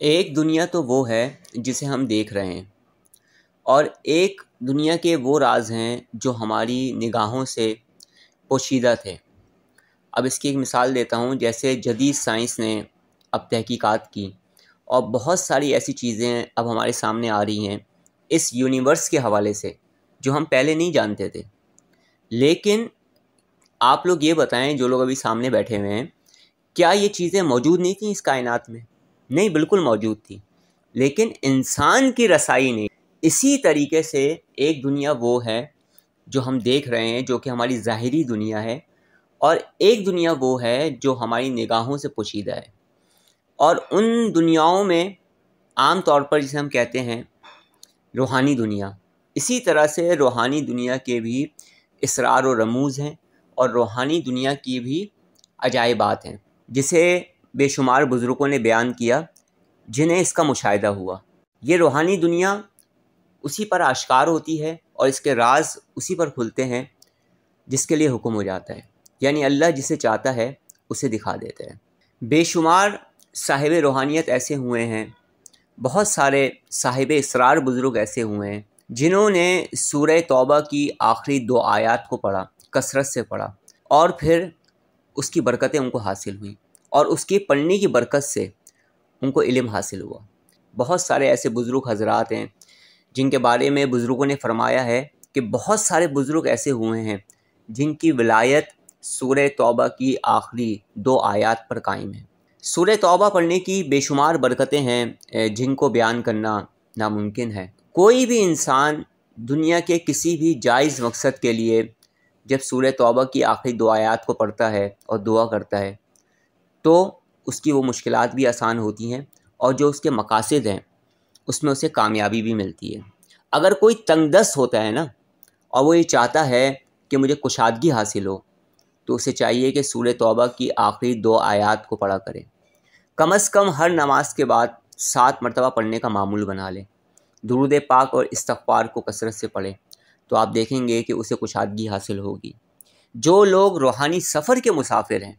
ایک دنیا تو وہ ہے جسے ہم دیکھ رہے ہیں، اور ایک دنیا کے وہ راز ہیں جو ہماری نگاہوں سے پوشیدہ تھے۔ اب اس کی ایک مثال دیتا ہوں، جیسے جدید سائنس نے اب تحقیقات کی اور بہت ساری ایسی چیزیں اب ہمارے سامنے آ رہی ہیں اس یونیورس کے حوالے سے جو ہم پہلے نہیں جانتے تھے۔ لیکن آپ لوگ یہ بتائیں، جو لوگ ابھی سامنے بیٹھے ہوئے ہیں، کیا یہ چیزیں موجود نہیں تھیں اس کائنات میں؟ نہیں، بالکل موجود تھی، لیکن انسان کی رسائی نہیں۔ اسی طریقے سے ایک دنیا وہ ہے جو ہم دیکھ رہے ہیں، جو کہ ہماری ظاہری دنیا ہے، اور ایک دنیا وہ ہے جو ہماری نگاہوں سے پوشیدہ ہے۔ اور ان دنیاؤں میں عام طور پر جسے ہم کہتے ہیں روحانی دنیا، اسی طرح سے روحانی دنیا کے بھی اسرار و رموز ہیں، اور روحانی دنیا کی بھی عجائبات ہیں، جسے بے شمار بزرگوں نے بیان کیا جنہیں اس کا مشاہدہ ہوا۔ یہ روحانی دنیا اسی پر آشکار ہوتی ہے اور اس کے راز اسی پر کھلتے ہیں جس کے لیے حکم ہو جاتا ہے، یعنی اللہ جسے چاہتا ہے اسے دکھا دیتا ہے۔ بے شمار صاحب روحانیت ایسے ہوئے ہیں، بہت سارے صاحب اسرار بزرگ ایسے ہوئے ہیں جنہوں نے سورہ توبہ کی آخری 2 آیات کو پڑھا، کثرت سے پڑھا، اور پھر اس کی برکتیں ان کو حاصل ہوئیں، اور اس کی پڑھنے کی برکت سے ان کو علم حاصل ہوا۔ بہت سارے ایسے بزرگ حضرات ہیں جن کے بارے میں بزرگوں نے فرمایا ہے کہ بہت سارے بزرگ ایسے ہوئے ہیں جن کی ولایت سورہ توبہ کی آخری 2 آیات پر قائم ہے۔ سورہ توبہ پڑھنے کی بے شمار برکتیں ہیں جن کو بیان کرنا ناممکن ہے۔ کوئی بھی انسان دنیا کے کسی بھی جائز مقصد کے لیے جب سورہ توبہ کی آخری 2 آیات کو پڑھتا ہے اور دعا کرتا ہے تو اس کی وہ مشکلات بھی آسان ہوتی ہیں، اور جو اس کے مقاصد ہیں اس میں اسے کامیابی بھی ملتی ہے۔ اگر کوئی تنگ دست ہوتا ہے نا، اور وہ یہ چاہتا ہے کہ مجھے کشادگی حاصل ہو، تو اسے چاہیے کہ سورہ توبہ کی آخری 2 آیات کو پڑھا کرے، کم از کم ہر نماز کے بعد 7 مرتبہ پڑھنے کا معمول بنا لے، درود پاک اور استغفار کو کثرت سے پڑھے، تو آپ دیکھیں گے کہ اسے کشادگی حاصل ہوگی۔ جو لوگ روحانی سفر کے مسافر ہیں،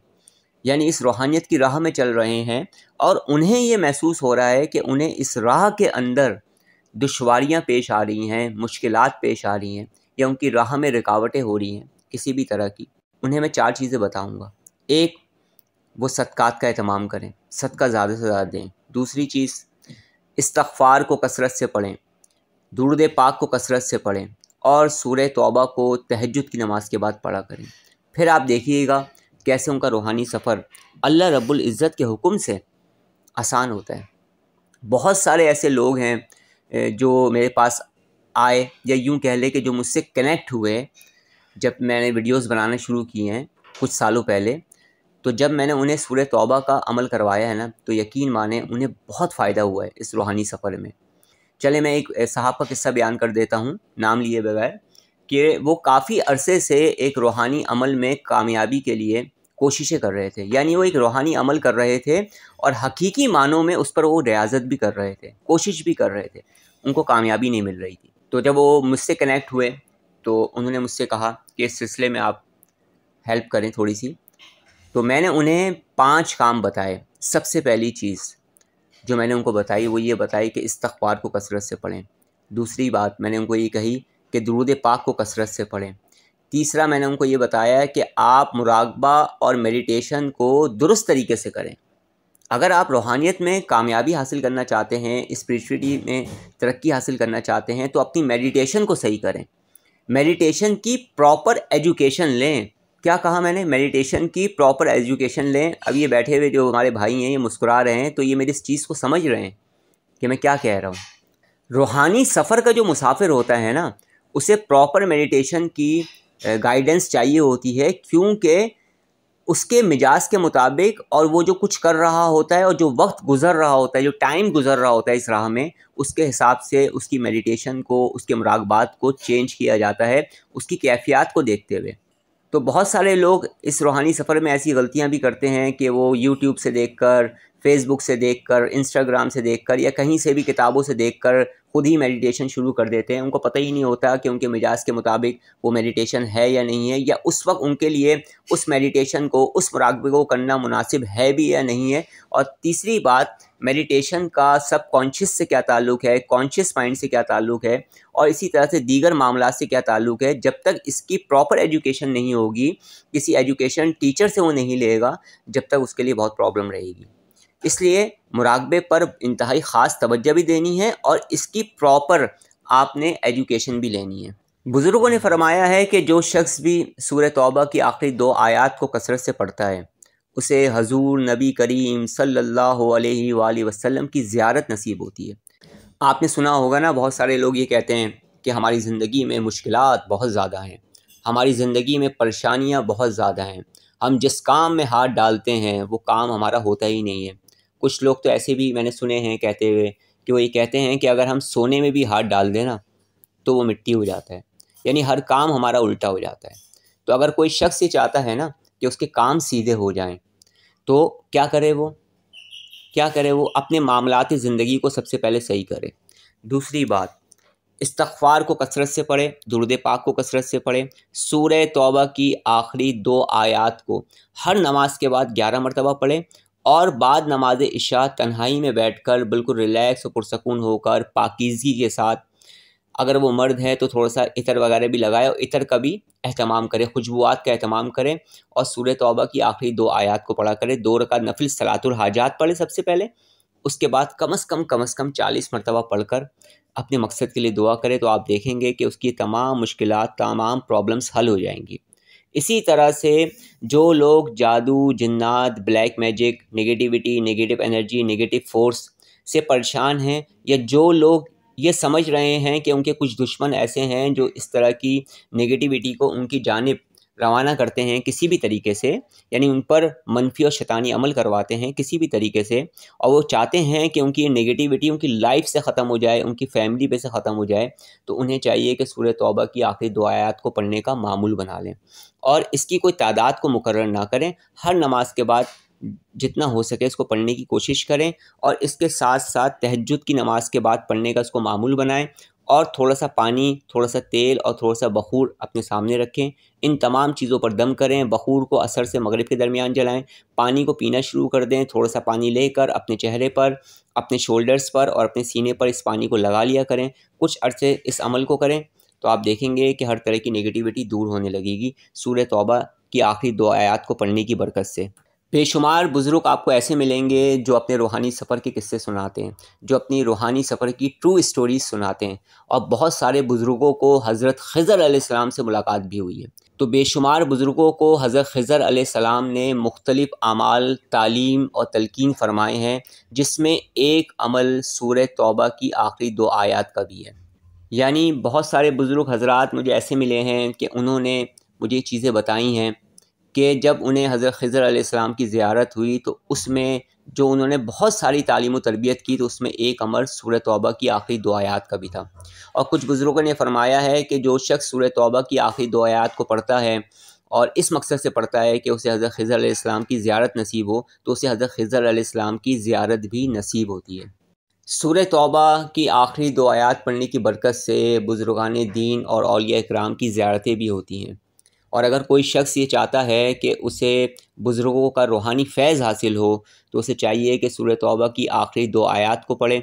یعنی اس روحانیت کی راہ میں چل رہے ہیں، اور انہیں یہ محسوس ہو رہا ہے کہ انہیں اس راہ کے اندر دشواریاں پیش آ رہی ہیں، مشکلات پیش آ رہی ہیں، یا ان کی راہ میں رکاوٹیں ہو رہی ہیں کسی بھی طرح کی، انہیں میں 4 چیزیں بتاؤں گا۔ ایک، وہ صدقات کا اہتمام کریں، صدقہ زیادہ سے زیادہ دیں۔ دوسری چیز، استغفار کو کثرت سے پڑھیں، درود پاک کو کثرت سے پڑھیں، اور سورہ توبہ کو تہجد کی نماز کے بعد پڑھا کریں۔ پھر آپ دیکھیے گا کیسے ان کا روحانی سفر اللہ رب العزت کے حکم سے آسان ہوتا ہے۔ بہت سارے ایسے لوگ ہیں جو میرے پاس آئے، یا یوں کہہ لے کہ جو مجھ سے کنیکٹ ہوئے جب میں نے ویڈیوز بنانا شروع کیے ہیں کچھ سالوں پہلے، تو جب میں نے انہیں سورہ توبہ کا عمل کروایا ہے نا، تو یقین مانیں انہیں بہت فائدہ ہوا ہے اس روحانی سفر میں۔ چلے میں ایک صاحب کا قصہ بیان کر دیتا ہوں نام لیے بغیر، کہ وہ کافی عرصے سے ایک روحانی عمل میں کامیابی کے لیے کوششیں کر رہے تھے، یعنی وہ ایک روحانی عمل کر رہے تھے اور حقیقی معنوں میں اس پر وہ ریاضت بھی کر رہے تھے، کوشش بھی کر رہے تھے، ان کو کامیابی نہیں مل رہی تھی۔ تو جب وہ مجھ سے کنیکٹ ہوئے تو انہوں نے مجھ سے کہا کہ اس سلسلے میں آپ ہیلپ کریں تھوڑی سی، تو میں نے انہیں 5 کام بتائے۔ سب سے پہلی چیز جو میں نے ان کو بتائی وہ یہ بتائی کہ استغفار کو کثرت سے پڑھیں۔ دوسری بات میں نے ان کو یہ کہی کہ درود پاک کو کثرت سے پڑھیں۔ تیسرا میں نے ان کو یہ بتایا کہ آپ مراقبہ اور میڈیٹیشن کو درست طریقے سے کریں۔ اگر آپ روحانیت میں کامیابی حاصل کرنا چاہتے ہیں، اسپریچولیٹی میں ترقی حاصل کرنا چاہتے ہیں، تو اپنی میڈیٹیشن کو صحیح کریں، میڈیٹیشن کی پراپر ایجوکیشن لیں۔ کیا کہا میں نے؟ میڈیٹیشن کی پراپر ایجوکیشن لیں۔ اب یہ بیٹھے ہوئے جو ہمارے بھائی ہیں یہ مسکرا رہے ہیں، تو یہ میری اس چیز کو سمجھ رہے ہیں کہ میں کیا کہہ رہا ہوں۔ روحانی سفر کا جو مسافر ہوتا ہے نا، اسے پراپر میڈیٹیشن کی گائیڈنس چاہیے ہوتی ہے، کیونکہ اس کے مزاج کے مطابق اور وہ جو کچھ کر رہا ہوتا ہے اور جو وقت گزر رہا ہوتا ہے، جو ٹائم گزر رہا ہوتا ہے اس راہ میں، اس کے حساب سے اس کی میڈیٹیشن کو، اس کے مراقبات کو چینج کیا جاتا ہے اس کی کیفیات کو دیکھتے ہوئے۔ تو بہت سارے لوگ اس روحانی سفر میں ایسی غلطیاں بھی کرتے ہیں کہ وہ یوٹیوب سے دیکھ کر، فیس بک سے دیکھ کر، انسٹاگرام سے دیکھ کر، یا کہیں سے بھی کتابوں سے دیکھ کر خود ہی میڈیٹیشن شروع کر دیتے ہیں. ان کو پتہ ہی نہیں ہوتا کہ ان کے مزاج کے مطابق وہ میڈیٹیشن ہے یا نہیں ہے, یا اس وقت ان کے لیے اس میڈیٹیشن کو, اس مراقبے کو کرنا مناسب ہے بھی یا نہیں ہے. اور تیسری بات, میڈیٹیشن کا سب کانشیس سے کیا تعلق ہے, کانشیس مائنڈ سے کیا تعلق ہے, اور اسی طرح سے دیگر معاملات سے کیا تعلق ہے. جب تک اس کی پراپر ایجوکیشن نہیں ہوگی, کسی ایجوکیشن ٹیچر سے وہ نہیں لے گا, جب تک اس کے لیے بہت پرابلم رہے گی. اس لیے مراقبے پر انتہائی خاص توجہ بھی دینی ہے, اور اس کی پراپر آپ نے ایجوکیشن بھی لینی ہے. بزرگوں نے فرمایا ہے کہ جو شخص بھی سورہ توبہ کی آخری 2 آیات کو کثرت سے پڑھتا ہے, اسے حضور نبی کریم صلی اللہ علیہ وآلہ وسلم کی زیارت نصیب ہوتی ہے. آپ نے سنا ہوگا نا, بہت سارے لوگ یہ کہتے ہیں کہ ہماری زندگی میں مشکلات بہت زیادہ ہیں, ہماری زندگی میں پریشانیاں بہت زیادہ ہیں, ہم جس کام میں ہاتھ ڈالتے ہیں وہ کام ہمارا ہوتا ہی نہیں ہے. کچھ لوگ تو ایسے بھی میں نے سنے ہیں کہتے ہوئے کہ وہ یہ کہتے ہیں کہ اگر ہم سونے میں بھی ہاتھ ڈال دیں نا تو وہ مٹی ہو جاتا ہے, یعنی ہر کام ہمارا الٹا ہو جاتا ہے. تو اگر کوئی شخص یہ چاہتا ہے نا کہ اس کے کام سیدھے ہو جائیں, تو کیا کرے وہ اپنے معاملات زندگی کو سب سے پہلے صحیح کرے. دوسری بات, استغفار کو کثرت سے پڑھے, درود پاک کو کثرت سے پڑھے. سورہ توبہ کی آخری 2 آیات کو ہر نماز کے بعد 11 مرتبہ پڑھے, اور بعد نماز عشاء تنہائی میں بیٹھ کر بالکل ریلیکس اور پرسکون ہو کر پاکیزگی کے ساتھ, اگر وہ مرد ہے تو تھوڑا سا عطر وغیرہ بھی لگائے, اور عطر کا بھی اہتمام کرے, خوشبوات کا اہتمام کرے, اور سورہ توبہ کی آخری 2 آیات کو پڑھا کرے. 2 رکعت نفل صلاۃ الحاجات پڑھے سب سے پہلے, اس کے بعد کم از کم 40 مرتبہ پڑھ کر اپنے مقصد کے لیے دعا کرے, تو آپ دیکھیں گے کہ اس کی تمام مشکلات, تمام پرابلمس حل ہو جائیں گی. اسی طرح سے جو لوگ جادو, جنات, black magic, negativity, negative energy, negative force سے پریشان ہیں, یا جو لوگ یہ سمجھ رہے ہیں کہ ان کے کچھ دشمن ایسے ہیں جو اس طرح کی نگیٹیوٹی کو ان کی جانب روانہ کرتے ہیں کسی بھی طریقے سے, یعنی ان پر منفی اور شیطانی عمل کرواتے ہیں کسی بھی طریقے سے, اور وہ چاہتے ہیں کہ ان کی نگیٹیوٹی ان کی لائف سے ختم ہو جائے, ان کی فیملی پہ سے ختم ہو جائے, تو انہیں چاہیے کہ سورہ توبہ کی آخری 2 آیات کو پڑھنے کا معمول بنا لیں, اور اس کی کوئی تعداد کو مقرر نہ کریں. ہر نماز کے بعد جتنا ہو سکے اس کو پڑھنے کی کوشش کریں, اور اس کے ساتھ ساتھ تہجد کی نماز کے بعد پڑھنے کا اس کو معمول بنائیں, اور تھوڑا سا پانی, تھوڑا سا تیل اور تھوڑا سا بخور اپنے سامنے رکھیں. ان تمام چیزوں پر دم کریں. بخور کو عصر سے مغرب کے درمیان جلائیں. پانی کو پینا شروع کر دیں. تھوڑا سا پانی لے کر اپنے چہرے پر, اپنے شولڈرز پر اور اپنے سینے پر اس پانی کو لگا لیا کریں. کچھ عرصے اس عمل کو کریں تو آپ دیکھیں گے کہ ہر طرح کی نگیٹیوٹی دور ہونے لگے گی سورہ توبہ کی آخری 2 آیات کو پڑھنے کی برکت سے. بے شمار بزرگ آپ کو ایسے ملیں گے جو اپنے روحانی سفر کے قصے سناتے ہیں, جو اپنی روحانی سفر کی ٹرو اسٹوریز سناتے ہیں, اور بہت سارے بزرگوں کو حضرت خضر علیہ السلام سے ملاقات بھی ہوئی ہے. تو بے شمار بزرگوں کو حضرت خضر علیہ السلام نے مختلف اعمال, تعلیم اور تلقین فرمائے ہیں, جس میں ایک عمل سورہ توبہ کی آخری 2 آیات کا بھی ہے. یعنی بہت سارے بزرگ حضرات مجھے ایسے ملے ہیں کہ انہوں نے مجھے یہ چیزیں بتائی ہیں کہ جب انہیں حضرت خضر علیہ السلام کی زیارت ہوئی تو اس میں جو انہوں نے بہت ساری تعلیم و تربیت کی, تو اس میں ایک عمل سورہ توبہ کی آخری 2 آیات کا بھی تھا. اور کچھ بزرگوں نے فرمایا ہے کہ جو شخص سورہ توبہ کی آخری 2 آیات کو پڑھتا ہے اور اس مقصد سے پڑھتا ہے کہ اسے حضرت خضر علیہ السلام کی زیارت نصیب ہو, تو اسے حضرت خضر علیہ السلام کی زیارت بھی نصیب ہوتی ہے. سورہ توبہ کی آخری 2 آیات پڑھنے کی برکت سے بزرگان دین اور اولیاء اکرام کی زیارتیں بھی ہوتی ہیں. اور اگر کوئی شخص یہ چاہتا ہے کہ اسے بزرگوں کا روحانی فیض حاصل ہو, تو اسے چاہیے کہ سورہ توبہ کی آخری 2 آیات کو پڑھے,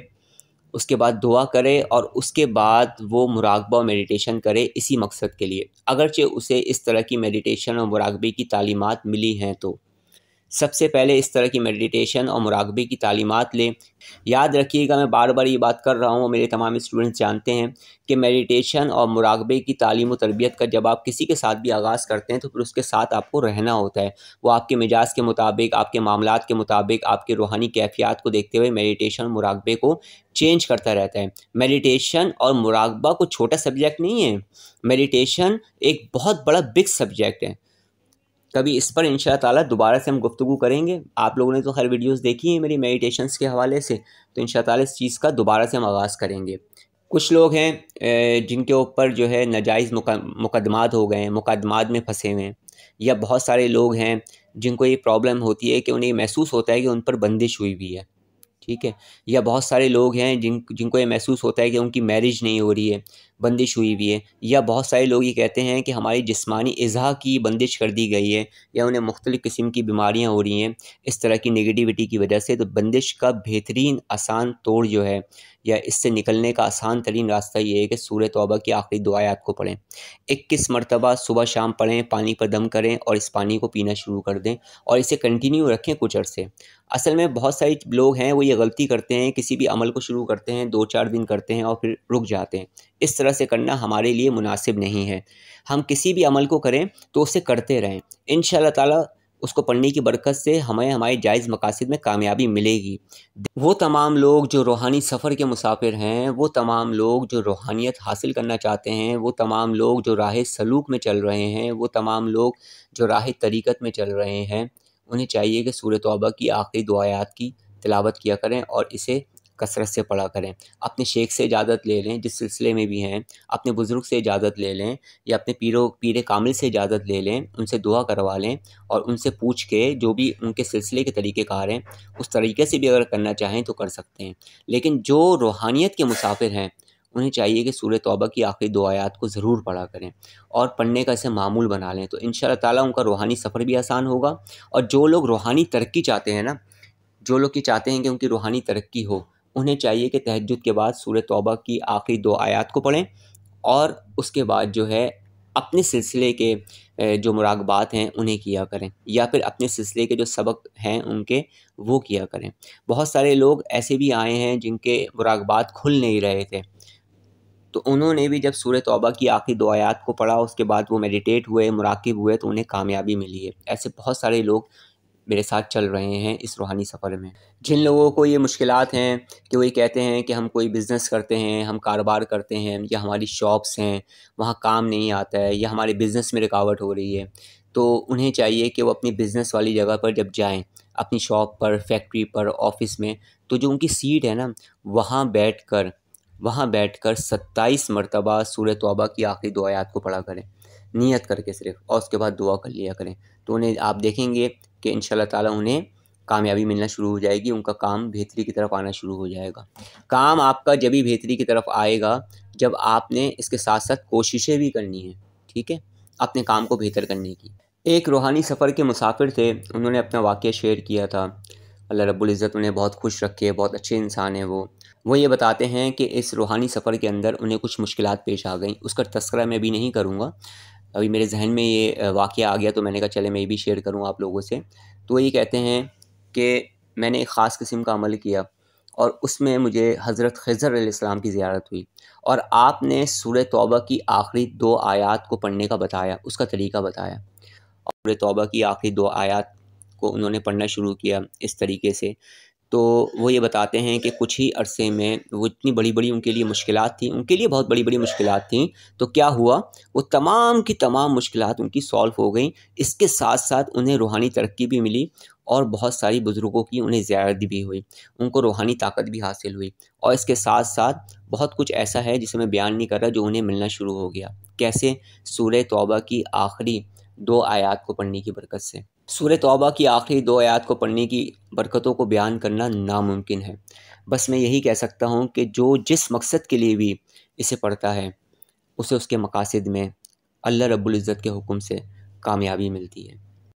اس کے بعد دعا کرے, اور اس کے بعد وہ مراقبہ و میڈیٹیشن کرے اسی مقصد کے لیے. اگرچہ اسے اس طرح کی میڈیٹیشن اور مراقبے کی تعلیمات ملی ہیں, تو سب سے پہلے اس طرح کی میڈیٹیشن اور مراقبے کی تعلیمات لیں. یاد رکھیے گا, میں بار بار یہ بات کر رہا ہوں, میرے تمام اسٹوڈنٹس جانتے ہیں کہ میڈیٹیشن اور مراقبے کی تعلیم و تربیت کا جب آپ کسی کے ساتھ بھی آغاز کرتے ہیں تو پھر اس کے ساتھ آپ کو رہنا ہوتا ہے. وہ آپ کے مزاج کے مطابق, آپ کے معاملات کے مطابق, آپ کے روحانی کیفیات کو دیکھتے ہوئے میڈیٹیشن اور مراقبے کو چینج کرتا رہتا ہے. میڈیٹیشن اور مراقبہ کوئی چھوٹا سبجیکٹ نہیں ہے, میڈیٹیشن ایک بہت بڑا بگ سبجیکٹ ہے. کبھی اس پر انشاء تعالیٰ دوبارہ سے ہم گفتگو کریں گے. آپ لوگوں نے تو خیر ویڈیوز دیکھی ہیں میری میڈیٹیشنس کے حوالے سے, تو انشاء تعالیٰ اس چیز کا دوبارہ سے ہم آغاز کریں گے. کچھ لوگ ہیں جن کے اوپر جو ہے ناجائز مقدمات ہو گئے ہیں, مقدمات میں پھنسے ہوئے ہیں, یا بہت سارے لوگ ہیں جن کو یہ پرابلم ہوتی ہے کہ انہیں محسوس ہوتا ہے کہ ان پر بندش ہوئی ہے. ٹھیک ہے. یا بہت سارے لوگ ہیں جن کو یہ محسوس ہوتا ہے کہ ان کی میرج نہیں ہو رہی ہے، بندش ہوئی ہوئی ہے. یا بہت سارے لوگ یہ کہتے ہیں کہ ہماری جسمانی اعضاء کی بندش کر دی گئی ہے، یا انہیں مختلف قسم کی بیماریاں ہو رہی ہیں اس طرح کی نگیٹیوٹی کی وجہ سے. تو بندش کا بہترین آسان توڑ جو ہے، یا اس سے نکلنے کا آسان ترین راستہ یہ ہے کہ سورہ توبہ کی آخری 2 آیات کو پڑھیں. 21 مرتبہ صبح شام پڑھیں، پانی پر دم کریں اور اس پانی کو پینا شروع کر دیں، اور اسے کنٹینیو رکھیں کچھ عرصے. اصل میں بہت سارے لوگ ہیں وہ یہ غلطی کرتے ہیں، کسی بھی عمل کو شروع کرتے ہیں، 2-4 دن کرتے ہیں اور پھر رک جاتے ہیں. اس طرح سے کرنا ہمارے لیے مناسب نہیں ہے. ہم کسی بھی عمل کو کریں تو اسے کرتے رہیں، انشاءاللہ تعالیٰ اس کو پڑھنے کی برکت سے ہمیں ہمارے جائز مقاصد میں کامیابی ملے گی. وہ تمام لوگ جو روحانی سفر کے مسافر ہیں، وہ تمام لوگ جو روحانیت حاصل کرنا چاہتے ہیں، وہ تمام لوگ جو راہ سلوک میں چل رہے ہیں، وہ تمام لوگ جو راہ طریقت میں چل رہے ہیں، انہیں چاہیے کہ سورہ توبہ کی آخری 2 آیات کی تلاوت کیا کریں اور اسے کثرت سے پڑھا کریں. اپنے شیخ سے اجازت لے لیں، جس سلسلے میں بھی ہیں، اپنے بزرگ سے اجازت لے لیں، یا اپنے پیر کامل سے اجازت لے لیں، ان سے دعا کروا لیں، اور ان سے پوچھ کے جو بھی ان کے سلسلے کے طریقہ کار ہیں اس طریقے سے بھی اگر کرنا چاہیں تو کر سکتے ہیں. لیکن جو روحانیت کے مسافر ہیں انہیں چاہیے کہ سورہ توبہ کی آخری 2 آیات کو ضرور پڑھا کریں اور پڑھنے کا اسے معمول بنا لیں. تو انشاءاللہ تعالیٰ ان کا روحانی سفر بھی آسان ہوگا. اور جو لوگ روحانی ترقی چاہتے ہیں نا، جو لوگ یہ چاہتے ہیں کہ ان کی روحانی ترقی ہو، انہیں چاہیے کہ تہجد کے بعد سورہ توبہ کی آخری 2 آیات کو پڑھیں، اور اس کے بعد جو ہے اپنے سلسلے کے جو مراقبات ہیں انہیں کیا کریں، یا پھر اپنے سلسلے کے جو سبق ہیں ان کے وہ کیا کریں. بہت سارے لوگ ایسے بھی آئے ہیں جن کے مراقبات کھل نہیں رہے تھے، تو انہوں نے بھی جب سورہ توبہ کی آخری 2 آیات کو پڑھا، اس کے بعد وہ میڈیٹیٹ ہوئے، مراقب ہوئے، تو انہیں کامیابی ملی ہے. ایسے بہت سارے لوگ میرے ساتھ چل رہے ہیں اس روحانی سفر میں. جن لوگوں کو یہ مشکلات ہیں کہ وہ یہ کہتے ہیں کہ ہم کوئی بزنس کرتے ہیں، ہم کاروبار کرتے ہیں، یا ہماری شاپس ہیں وہاں کام نہیں آتا ہے، یا ہمارے بزنس میں رکاوٹ ہو رہی ہے، تو انہیں چاہیے کہ وہ اپنی بزنس والی جگہ پر جب جائیں، اپنی شاپ پر، فیکٹری پر، آفس میں، تو جو ان کی سیٹ ہے نا، وہاں بیٹھ کر 27 مرتبہ سورہ توبہ کی آخری 2 آیات کو پڑھا کریں، نیت کر کے صرف، اور اس کے بعد دعا کر لیا کریں. تو انہیں آپ دیکھیں گے کہ انشاءاللہ تعالیٰ انہیں کامیابی ملنا شروع ہو جائے گی، ان کا کام بہتری کی طرف آنا شروع ہو جائے گا. کام آپ کا جبھی بہتری کی طرف آئے گا جب آپ نے اس کے ساتھ ساتھ کوششیں بھی کرنی ہیں، ٹھیک ہے، اپنے کام کو بہتر کرنے کی. ایک روحانی سفر کے مسافر تھے، انہوں نے اپنا واقعہ شیئر کیا تھا. اللہ رب العزت انہیں بہت خوش رکھے، بہت اچھے انسان ہیں وہ یہ بتاتے ہیں کہ اس روحانی سفر کے اندر انہیں کچھ مشکلات پیش آ گئیں. اس کا تذکرہ میں بھی نہیں کروں گا، ابھی میرے ذہن میں یہ واقعہ آ گیا تو میں نے کہا چلے میں یہ بھی شیئر کروں آپ لوگوں سے. تو وہ یہ کہتے ہیں کہ میں نے ایک خاص قسم کا عمل کیا، اور اس میں مجھے حضرت خضر علیہ السلام کی زیارت ہوئی، اور آپ نے سورہ توبہ کی آخری 2 آیات کو پڑھنے کا بتایا، اس کا طریقہ بتایا. اور سورہ توبہ کی آخری 2 آیات کو انہوں نے پڑھنا شروع کیا اس طریقے سے. تو وہ یہ بتاتے ہیں کہ کچھ ہی عرصے میں وہ اتنی بڑی بڑی ان کے لیے مشکلات تھیں، ان کے لیے بہت بڑی بڑی مشکلات تھیں، تو کیا ہوا، وہ تمام کی تمام مشکلات ان کی سالو ہو گئیں. اس کے ساتھ ساتھ انہیں روحانی ترقی بھی ملی، اور بہت ساری بزرگوں کی انہیں زیارت بھی ہوئی، ان کو روحانی طاقت بھی حاصل ہوئی. اور اس کے ساتھ ساتھ بہت کچھ ایسا ہے جسے میں بیان نہیں کر رہا جو انہیں ملنا شروع ہو گیا. کیسے؟ سورہ توبہ کی آخری 2 آیات کو پڑھنے کی برکت سے. سورہ توبہ کی آخری 2 آیات کو پڑھنے کی برکتوں کو بیان کرنا ناممکن ہے. بس میں یہی کہہ سکتا ہوں کہ جو جس مقصد کے لیے بھی اسے پڑھتا ہے، اسے اس کے مقاصد میں اللہ رب العزت کے حکم سے کامیابی ملتی ہے.